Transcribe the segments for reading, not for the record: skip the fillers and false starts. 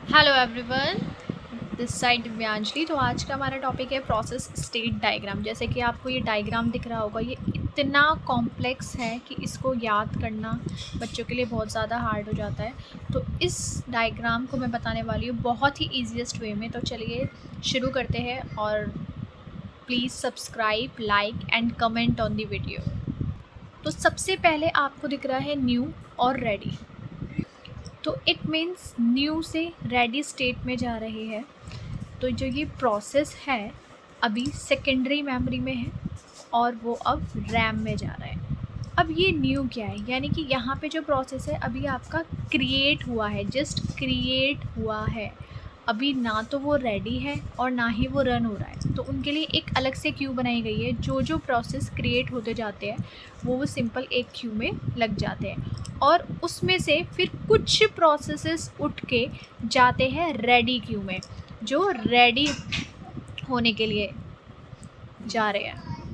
Hello everyone, this side Divyanjali. तो आज का हमारा टॉपिक है प्रोसेस स्टेट डायग्राम। जैसे कि आपको ये डायग्राम दिख रहा होगा, ये इतना कॉम्प्लेक्स है कि इसको याद करना बच्चों के लिए बहुत ज़्यादा हार्ड हो जाता है। तो इस डायग्राम को मैं बताने वाली हूँ बहुत ही ईजीएस्ट वे में। तो चलिए शुरू करते हैं, और please subscribe, like and comment on the video. तो सबसे पहले आपको दिख रहा है न्यू और रेडी। तो इट मीन्स न्यू से रेडी स्टेट में जा रहे हैं। तो जो ये प्रोसेस है अभी सेकेंडरी मेमोरी में है और वो अब रैम में जा रहा है। अब ये न्यू क्या है, यानी कि यहाँ पे जो प्रोसेस है अभी आपका क्रिएट हुआ है, जस्ट क्रिएट हुआ है। अभी ना तो वो रेडी है और ना ही वो रन हो रहा है। तो उनके लिए एक अलग से क्यू बनाई गई है। जो जो प्रोसेस क्रिएट होते जाते हैं वो सिंपल एक क्यू में लग जाते हैं, और उसमें से फिर कुछ प्रोसेसेस उठ के जाते हैं रेडी क्यू में, जो रेडी होने के लिए जा रहे हैं।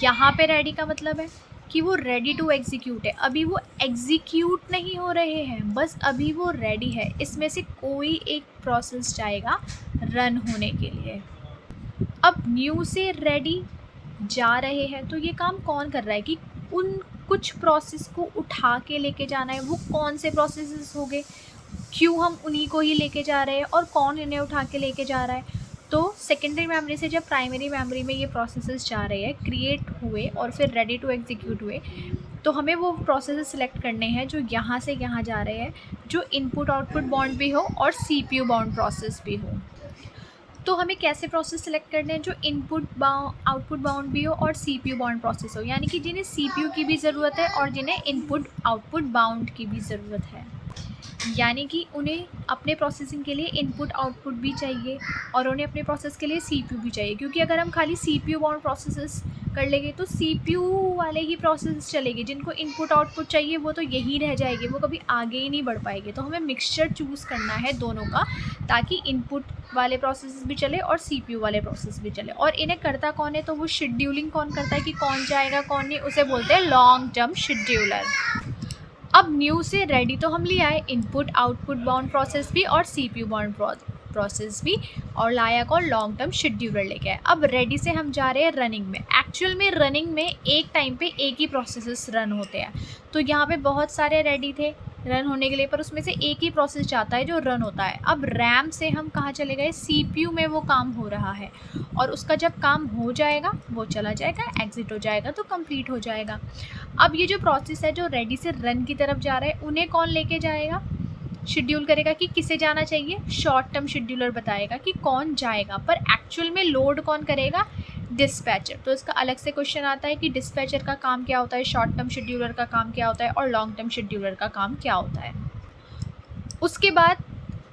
यहाँ पे रेडी का मतलब है कि वो रेडी टू एग्जीक्यूट है। अभी वो एग्जीक्यूट नहीं हो रहे हैं, बस अभी वो रेडी है। इसमें से कोई एक प्रोसेस जाएगा रन होने के लिए। अब न्यू से रेडी जा रहे हैं, तो ये काम कौन कर रहा है कि उन कुछ प्रोसेस को उठा के लेके जाना है। वो कौन से प्रोसेसेस हो गए, क्यों हम उन्हीं को ही लेके जा रहे हैं, और कौन इन्हें उठा के लेके जा रहा है। तो सेकेंडरी मेमोरी से जब प्राइमरी मेमोरी में ये प्रोसेसेस जा रहे हैं, क्रिएट हुए और फिर रेडी टू एग्जीक्यूट हुए, तो हमें वो प्रोसेसेस सिलेक्ट करने हैं जो यहाँ से यहाँ जा रहे हैं, जो इनपुट आउटपुट बाउंड भी हो और सीपीयू बाउंड प्रोसेस भी हो। तो हमें कैसे प्रोसेस सिलेक्ट करने हैं जो इनपुट आउटपुट बाउंड भी हो और सीपीयू बाउंड प्रोसेस हो, यानी कि जिन्हें सीपीयू की भी ज़रूरत है और जिन्हें इनपुट आउटपुट बाउंड की भी ज़रूरत है। यानी कि उन्हें अपने प्रोसेसिंग के लिए इनपुट आउटपुट भी चाहिए और उन्हें अपने प्रोसेस के लिए सीपीयू भी चाहिए। क्योंकि अगर हम खाली सीपीयू बाउंड प्रोसेसेस कर लेंगे तो सीपीयू वाले ही प्रोसेस चलेंगे, जिनको इनपुट आउटपुट चाहिए वो तो यहीं रह जाएंगे, वो कभी आगे ही नहीं बढ़ पाएंगे। तो हमें मिक्सचर चूज़ करना है दोनों का, ताकि इनपुट वाले प्रोसेस भी चले और सीपीयू वाले प्रोसेस भी चले। और इन्हें करता कौन है, तो वो शेड्यूलिंग कौन करता है कि कौन जाएगा कौन नहीं, उसे बोलते हैं लॉन्ग टर्म शेड्यूलर। अब न्यू से रेडी तो हम लिया है इनपुट आउटपुट बाउंड प्रोसेस भी और सीपीयू बाउंड प्रोसेस भी, और लाया को लॉन्ग टर्म शेड्यूलर लेके आए। अब रेडी से हम जा रहे हैं रनिंग में। एक्चुअल में रनिंग में एक टाइम पे एक ही प्रोसेसेस रन होते हैं। तो यहाँ पे बहुत सारे रेडी थे रन होने के लिए, पर उसमें से एक ही प्रोसेस जाता है जो रन होता है। अब रैम से हम कहाँ चले गए, सीपीयू में वो काम हो रहा है, और उसका जब काम हो जाएगा वो चला जाएगा, एग्जिट हो जाएगा तो कंप्लीट हो जाएगा। अब ये जो प्रोसेस है जो रेडी से रन की तरफ जा रहा है, उन्हें कौन लेके जाएगा, शेड्यूल करेगा कि किसे जाना चाहिए, शॉर्ट टर्म शेड्यूलर बताएगा कि कौन जाएगा। पर एक्चुअल में लोड कौन करेगा, डिस्पैचर। तो इसका अलग से क्वेश्चन आता है कि डिस्पैचर का काम क्या होता है, शॉर्ट टर्म शेड्यूलर का काम क्या होता है, और लॉन्ग टर्म शेड्यूलर का काम क्या होता है। उसके बाद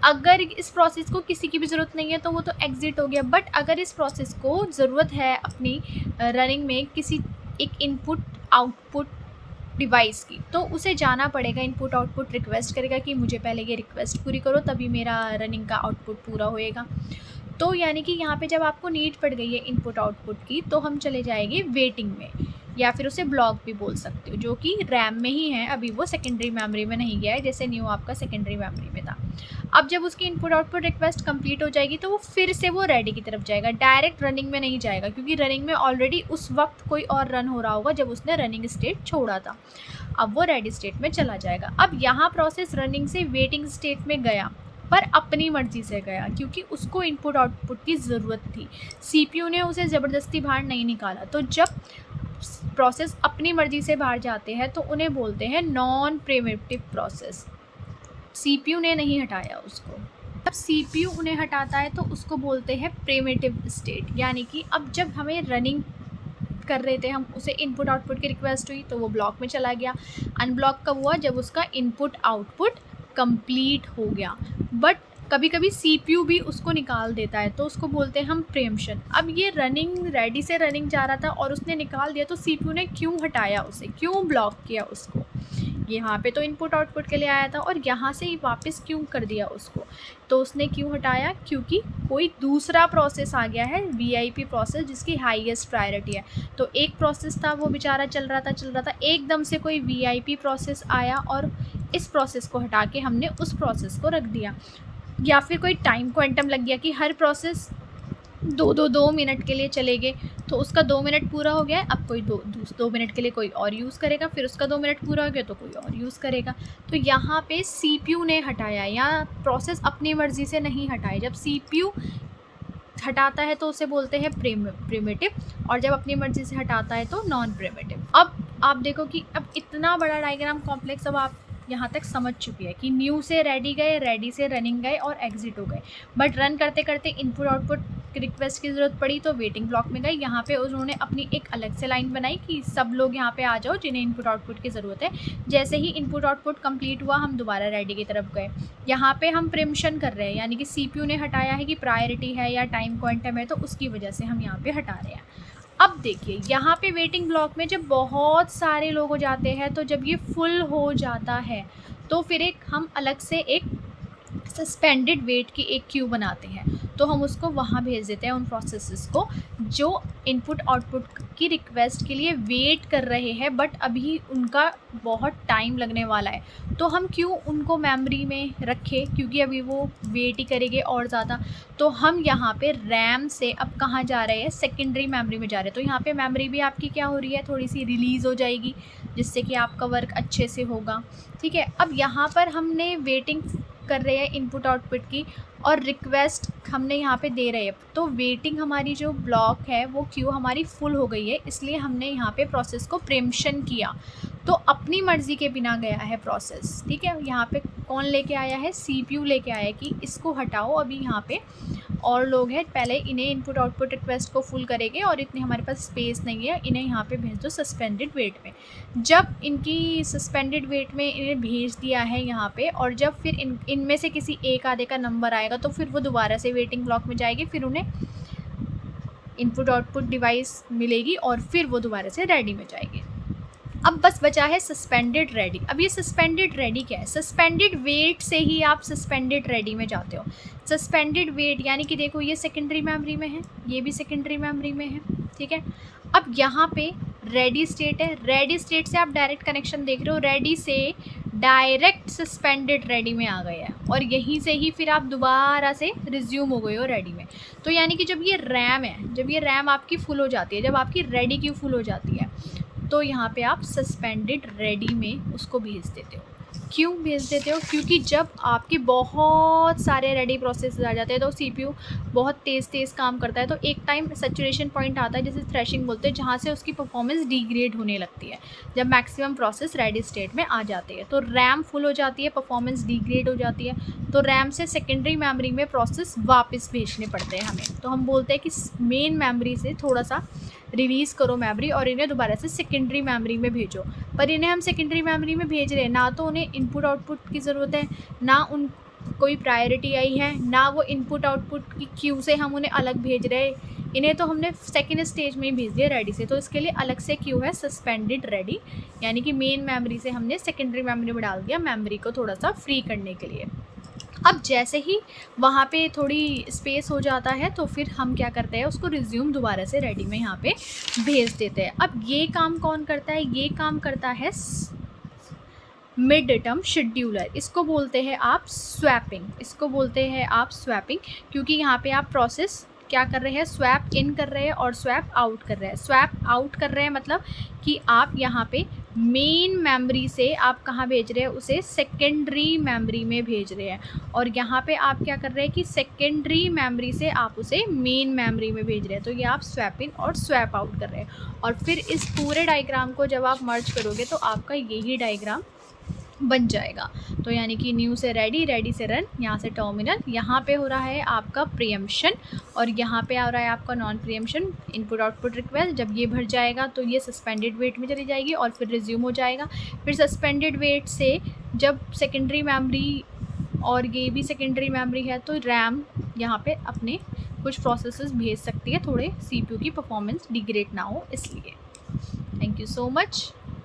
अगर इस प्रोसेस को किसी की भी ज़रूरत नहीं है तो वो तो एग्जिट हो गया। बट अगर इस प्रोसेस को ज़रूरत है अपनी रनिंग में किसी एक इनपुट आउटपुट डिवाइस की, तो उसे जाना पड़ेगा, इनपुट आउटपुट रिक्वेस्ट करेगा कि मुझे पहले ये रिक्वेस्ट पूरी करो, तभी मेरा रनिंग का आउटपुट पूरा होएगा। तो यानी कि यहाँ पे जब आपको नीड पड़ गई है इनपुट आउटपुट की, तो हम चले जाएंगे वेटिंग में, या फिर उसे ब्लॉक भी बोल सकते हो, जो कि रैम में ही है। अभी वो सेकेंडरी मेमोरी में नहीं गया है, जैसे न्यू आपका सेकेंडरी मेमोरी में था। अब जब उसकी इनपुट आउटपुट रिक्वेस्ट कंप्लीट हो जाएगी तो वो फिर से वो रेडी की तरफ जाएगा, डायरेक्ट रनिंग में नहीं जाएगा, क्योंकि रनिंग में ऑलरेडी उस वक्त कोई और रन हो रहा होगा जब उसने रनिंग स्टेट छोड़ा था। अब वो रेडी स्टेट में चला जाएगा। अब यहाँ प्रोसेस रनिंग से वेटिंग स्टेट में गया, पर अपनी मर्ज़ी से गया, क्योंकि उसको इनपुट आउटपुट की ज़रूरत थी। सीपीयू ने उसे ज़बरदस्ती बाहर नहीं निकाला। तो जब प्रोसेस अपनी मर्ज़ी से बाहर जाते हैं तो उन्हें बोलते हैं नॉन प्रिमिटिव प्रोसेस। सीपीयू ने नहीं हटाया उसको। जब सीपीयू उन्हें हटाता है तो उसको बोलते हैं प्रिमिटिव स्टेट। यानी कि अब जब हमें रनिंग कर रहे थे हम, उसे इनपुट आउटपुट की रिक्वेस्ट हुई तो वो ब्लॉक में चला गया। अनब्लॉक कब हुआ, जब उसका इनपुट आउटपुट कंप्लीट हो गया। बट कभी कभी सीपीयू भी उसको निकाल देता है, तो उसको बोलते हैं हम प्रीएम्पशन। अब ये रनिंग रेडी से रनिंग जा रहा था और उसने निकाल दिया, तो सीपीयू ने क्यों हटाया उसे, क्यों ब्लॉक किया उसको। यहाँ पे तो इनपुट आउटपुट के लिए आया था और यहाँ से ही वापस क्यों कर दिया उसको। तो उसने क्यों हटाया, क्योंकि कोई दूसरा प्रोसेस आ गया है, वीआईपी प्रोसेस, जिसकी हाईएस्ट प्रायोरिटी है। तो एक प्रोसेस था वो बेचारा चल रहा था, एकदम से कोई वीआईपी प्रोसेस आया और इस प्रोसेस को हटा के हमने उस प्रोसेस को रख दिया। या फिर कोई टाइम क्वांटम लग गया कि हर प्रोसेस 2 मिनट के लिए चलेंगे, तो उसका 2 मिनट पूरा हो गया है, अब कोई 2 मिनट के लिए कोई और यूज़ करेगा, फिर उसका 2 मिनट पूरा हो गया तो कोई और यूज़ करेगा। तो यहाँ पे सीपीयू ने हटाया, या प्रोसेस अपनी मर्ज़ी से नहीं हटाए। जब सीपीयू हटाता है तो उसे बोलते हैं प्रिमिटिव, और जब अपनी मर्ज़ी से हटाता है तो नॉन प्रिमिटिव। अब आप देखो कि अब इतना बड़ा डायग्राम कॉम्प्लेक्स अब आप यहाँ तक समझ चुकी है कि न्यू से रेडी गए, रेडी से रनिंग गए और एग्जिट हो गए। बट रन करते करते इनपुट आउटपुट रिक्वेस्ट की ज़रूरत पड़ी तो वेटिंग ब्लॉक में गई। यहाँ पे उन्होंने अपनी एक अलग से लाइन बनाई कि सब लोग यहाँ पे आ जाओ जिन्हें इनपुट आउटपुट की ज़रूरत है। जैसे ही इनपुट आउटपुट कंप्लीट हुआ हम दोबारा रेडी की तरफ गए। यहाँ पे हम प्रिम्पशन कर रहे हैं, यानी कि सीपीयू ने हटाया है कि प्रायोरिटी है या टाइम क्वांटम है, तो उसकी वजह से हम यहाँ पे हटा रहे हैं। अब देखिए यहाँ पे वेटिंग ब्लॉक में जब बहुत सारे लोग हो जाते हैं, तो जब ये फुल हो जाता है तो फिर एक हम अलग से एक सस्पेंडेड वेट की एक क्यू बनाते हैं, तो हम उसको वहाँ भेज देते हैं उन प्रोसेसेस को जो इनपुट आउटपुट की रिक्वेस्ट के लिए वेट कर रहे हैं, बट अभी उनका बहुत टाइम लगने वाला है। तो हम क्यों उनको मेमोरी में रखें, क्योंकि अभी वो वेट ही करेंगे और ज़्यादा। तो हम यहाँ पे रैम से अब कहाँ जा रहे हैं, सेकेंडरी मेमोरी में जा रहे हैं। तो यहाँ पे मेमोरी भी आपकी क्या हो रही है, थोड़ी सी रिलीज़ हो जाएगी, जिससे कि आपका वर्क अच्छे से होगा। ठीक है, अब यहाँ पर हमने वेटिंग कर रहे हैं इनपुट आउटपुट की, और रिक्वेस्ट हमने यहाँ पे दे रहे हैं। तो वेटिंग हमारी जो ब्लॉक है वो क्यू हमारी फुल हो गई है, इसलिए हमने यहाँ पे प्रोसेस को प्रिम्पशन किया। तो अपनी मर्ज़ी के बिना गया है प्रोसेस। ठीक है, यहाँ पे कौन लेके आया है, सीपीयू लेके आया है कि इसको हटाओ, अभी यहाँ पे और लोग हैं, पहले इन्हें इनपुट आउटपुट रिक्वेस्ट को फुल करेंगे और इतनी हमारे पास स्पेस नहीं है, इन्हें यहाँ पे भेज दो सस्पेंडेड वेट में। जब इनकी सस्पेंडेड वेट में इन्हें भेज दिया है यहाँ पे, और जब फिर इनमें से किसी एक आधे का नंबर आएगा तो फिर वो दोबारा से वेटिंग ब्लॉक में जाएगी, फिर उन्हें इनपुट आउटपुट डिवाइस मिलेगी और फिर वो दोबारा से रेडी में जाएगी। अब बस बचा है सस्पेंडेड रेडी। अब ये सस्पेंडेड रेडी क्या है, सस्पेंडेड वेट से ही आप सस्पेंडेड रेडी में जाते हो। सस्पेंडेड वेट यानी कि देखो ये सेकेंडरी मेमोरी में है, ये भी सेकेंडरी मेमोरी में है। ठीक है, अब यहाँ पे रेडी स्टेट है, रेडी स्टेट से आप डायरेक्ट कनेक्शन देख रहे हो, रेडी से डायरेक्ट सस्पेंडेड रेडी में आ गए हैं, और यहीं से ही फिर आप दोबारा से रिज्यूम हो गए हो रेडी में। तो यानी कि जब ये रैम है, जब ये रैम आपकी फुल हो जाती है, जब आपकी रेडी क्यू फुल हो जाती है, तो यहाँ पे आप सस्पेंडेड रेडी में उसको भेज देते हो। क्यों भेज देते हो, क्योंकि जब आपके बहुत सारे रेडी प्रोसेस आ जाते हैं तो सीपीयू बहुत तेज़ काम करता है, तो एक टाइम सैचुरेशन पॉइंट आता है जिसे थ्रेशिंग बोलते हैं, जहाँ से उसकी परफॉर्मेंस डिग्रेड होने लगती है। जब मैक्सिमम प्रोसेस रेडी स्टेट में आ जाती है तो रैम फुल हो जाती है, परफॉर्मेंस डिग्रेड हो जाती है, तो रैम से सेकेंडरी मेमोरी में प्रोसेस वापस भेजने पड़ते हैं हमें। तो हम बोलते हैं कि मेन मेमोरी से थोड़ा सा रिलीज़ करो मेमोरी और इन्हें दोबारा से सेकेंडरी मेमोरी में भेजो। पर इन्हें हम सेकेंडरी मेमोरी में भेज रहे हैं, ना तो उन्हें इनपुट आउटपुट की ज़रूरत है, ना उन कोई प्रायोरिटी आई है, ना वो इनपुट आउटपुट की क्यू से हम उन्हें अलग भेज रहे हैं। इन्हें तो हमने सेकेंड स्टेज में ही भेज दिया रेडी से, तो इसके लिए अलग से क्यू है सस्पेंडेड रेडी, यानी कि मेन मेमोरी से हमने सेकेंडरी मेमोरी में डाल दिया मेमोरी को थोड़ा सा फ्री करने के लिए। अब जैसे ही वहाँ पे थोड़ी स्पेस हो जाता है तो फिर हम क्या करते हैं, उसको रिज्यूम दोबारा से रेडी में यहाँ पे भेज देते हैं। अब ये काम कौन करता है, ये काम करता है मिड टर्म शेड्यूलर। इसको बोलते हैं आप स्वैपिंग, इसको बोलते हैं आप स्वैपिंग, क्योंकि यहाँ पे आप प्रोसेस क्या कर रहे हैं, स्वैप इन कर रहे हैं और स्वैप आउट कर रहे हैं। स्वैप आउट कर रहे हैं मतलब कि आप यहाँ पे मेन मेमोरी से आप कहाँ भेज रहे हैं, उसे सेकेंडरी मेमोरी में भेज रहे हैं, और यहाँ पे आप क्या कर रहे हैं कि सेकेंडरी मेमोरी से आप उसे मेन मेमोरी में भेज रहे हैं। तो ये आप स्वैप इन और स्वैप आउट कर रहे हैं, और फिर इस पूरे डायग्राम को जब आप मर्ज करोगे तो आपका यही डायग्राम बन जाएगा। तो यानी कि न्यू से रेडी, रेडी से रन, यहाँ से टर्मिनल, यहाँ पे हो रहा है आपका प्रीएम्पशन और यहाँ पे आ रहा है आपका non preemption input output request. जब ये भर जाएगा तो ये सस्पेंडेड वेट में चली जाएगी और फिर रिज्यूम हो जाएगा। फिर सस्पेंडेड वेट से जब सेकेंडरी मेमोरी, और ये भी सेकेंडरी मेमोरी है, तो रैम यहाँ पे अपने कुछ प्रोसेसेस भेज सकती है, थोड़े सीपीयू की परफॉर्मेंस डिग्रेड ना हो इसलिए। Thank you so much.